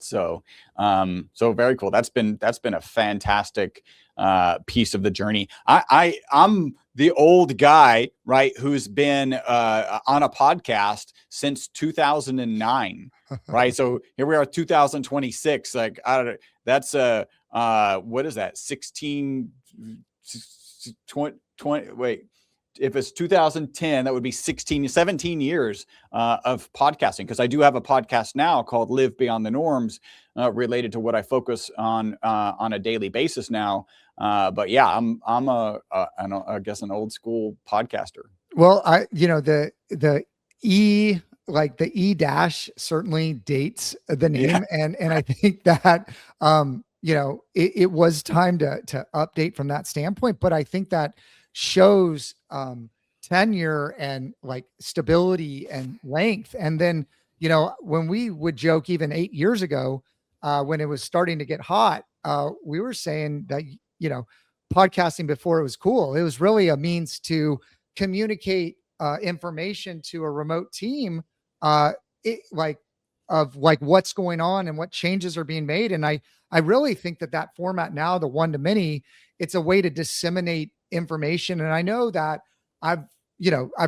So, so very cool. That's been a fantastic piece of the journey. I'm the old guy, right, who's been on a podcast since 2009, right? So here we are, 2026. Like, I don't know, that's what is that? 16, 20, wait. If it's 2010, that would be 17 years of podcasting, because I do have a podcast now called Live Beyond the Norms, related to what I focus on a daily basis now. But yeah, I guess an old school podcaster. Well, the E dash certainly dates the name. Yeah. And I think that, it was time to update from that standpoint, but I think that shows, tenure and like stability and length. And then, when we would joke even 8 years ago, when it was starting to get hot, we were saying that, podcasting before it was cool, it was really a means to communicate information to a remote team, of what's going on and what changes are being made. And I really think that format now, the one to many, it's a way to disseminate information. And I know that I've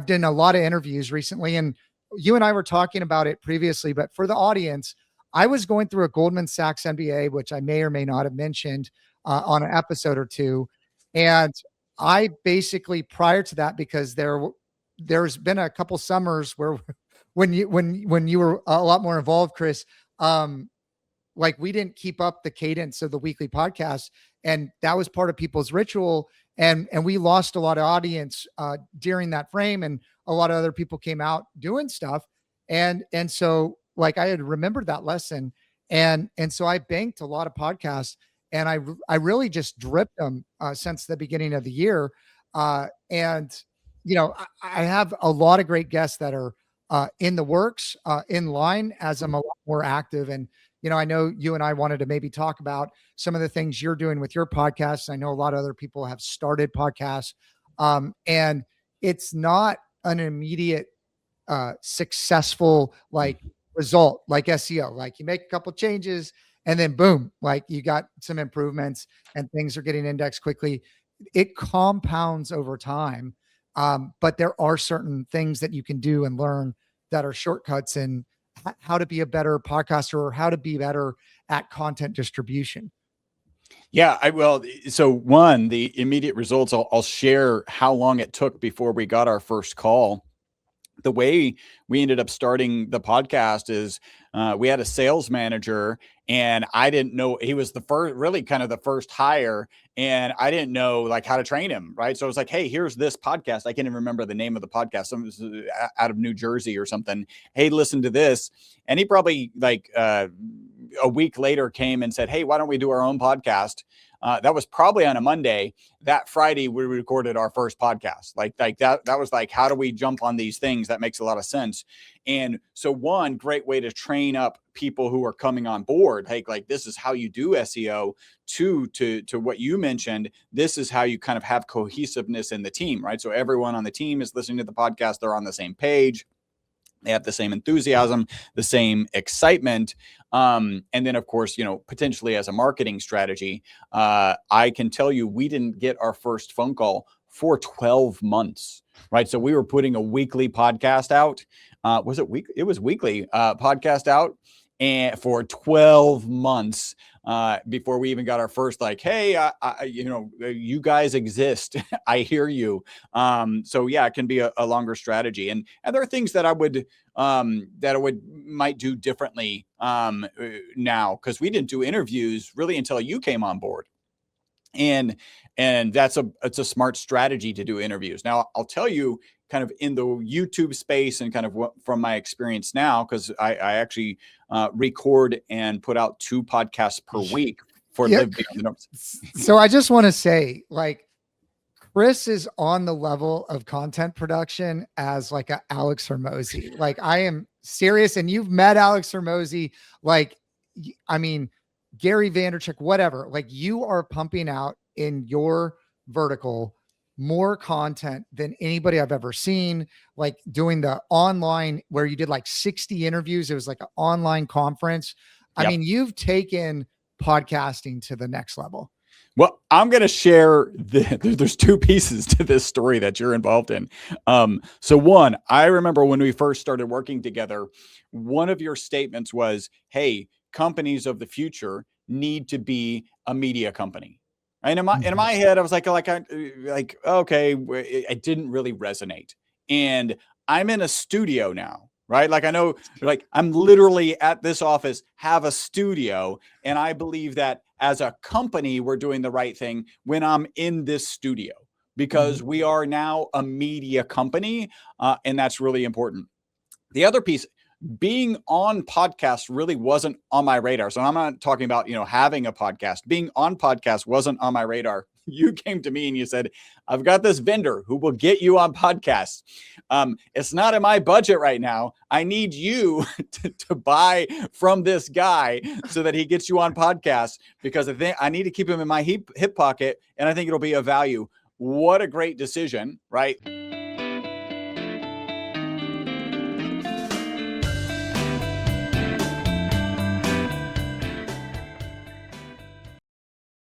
done a lot of interviews recently, and you and I were talking about it previously, but for the audience, I was going through a Goldman Sachs MBA, which I may or may not have mentioned on an episode or two. And I basically, prior to that, because there's been a couple summers where when you were a lot more involved, Chris, we didn't keep up the cadence of the weekly podcast, and that was part of people's ritual. And we lost a lot of audience during that frame, and a lot of other people came out doing stuff. And so I had remembered that lesson. And so I banked a lot of podcasts, and I really just dripped them since the beginning of the year. And I have a lot of great guests that are in the works, in line, as I'm a lot more active. And, I know you and I wanted to maybe talk about some of the things you're doing with your podcasts. I know a lot of other people have started podcasts, and it's not an immediate successful result like SEO. Like, you make a couple changes and then boom, you got some improvements and things are getting indexed quickly. It compounds over time. But there are certain things that you can do and learn that are shortcuts in how to be a better podcaster, or how to be better at content distribution. Yeah, I will. So one, the immediate results, I'll share how long it took before we got our first call. The way we ended up starting the podcast is we had a sales manager, and I didn't know, he was the first, really kind of the first hire, and I didn't know how to train him. Right. So I was like, hey, here's this podcast. I can't even remember the name of the podcast. Some was out of New Jersey or something. Hey, listen to this. And he probably a week later came and said, hey, why don't we do our own podcast? That was probably on a Monday. That Friday, we recorded our first podcast. That was how do we jump on these things? That makes a lot of sense. And so one great way to train up people who are coming on board, hey, this is how you do SEO. Two, to what you mentioned, this is how you kind of have cohesiveness in the team, right? So everyone on the team is listening to the podcast. They're on the same page. They have the same enthusiasm, the same excitement. And then, of course, potentially as a marketing strategy, I can tell you we didn't get our first phone call for 12 months, right? So we were putting a weekly podcast out. Was it week? It was weekly podcast out, and for 12 months before we even got our first, hey, you guys exist. I hear you. So yeah, it can be a longer strategy. And there are things that I might do differently now, because we didn't do interviews really until you came on board. And it's a smart strategy to do interviews. Now, I'll tell you, kind of in the YouTube space, and kind of from my experience now, because I actually record and put out 2 podcasts per week for Live Beyond the Norms. So I just want to say, Chris is on the level of content production as a Alex Hormozy. I am serious, and you've met Alex Hormozy. I mean, Gary Vaynerchuk, whatever. You are pumping out in your vertical more content than anybody I've ever seen. Doing the online where you did 60 interviews. It was an online conference. I Yep. mean, you've taken podcasting to the next level. Well, I'm going to share there's two pieces to this story that you're involved in. So one, I remember when we first started working together, one of your statements was, hey, companies of the future need to be a media company. And in my head, I was like, okay, it didn't really resonate. And I'm in a studio now, right? Like I know, like I'm literally at this office, have a studio, and I believe that as a company, we're doing the right thing when I'm in this studio because we are now a media company, and that's really important. The other piece, being on podcasts really wasn't on my radar. So I'm not talking about, having a podcast. Being on podcast wasn't on my radar. You came to me and you said, I've got this vendor who will get you on podcasts. It's not in my budget right now. I need you to buy from this guy so that he gets you on podcasts because I think I need to keep him in my hip pocket. And I think it'll be of value. What a great decision, right?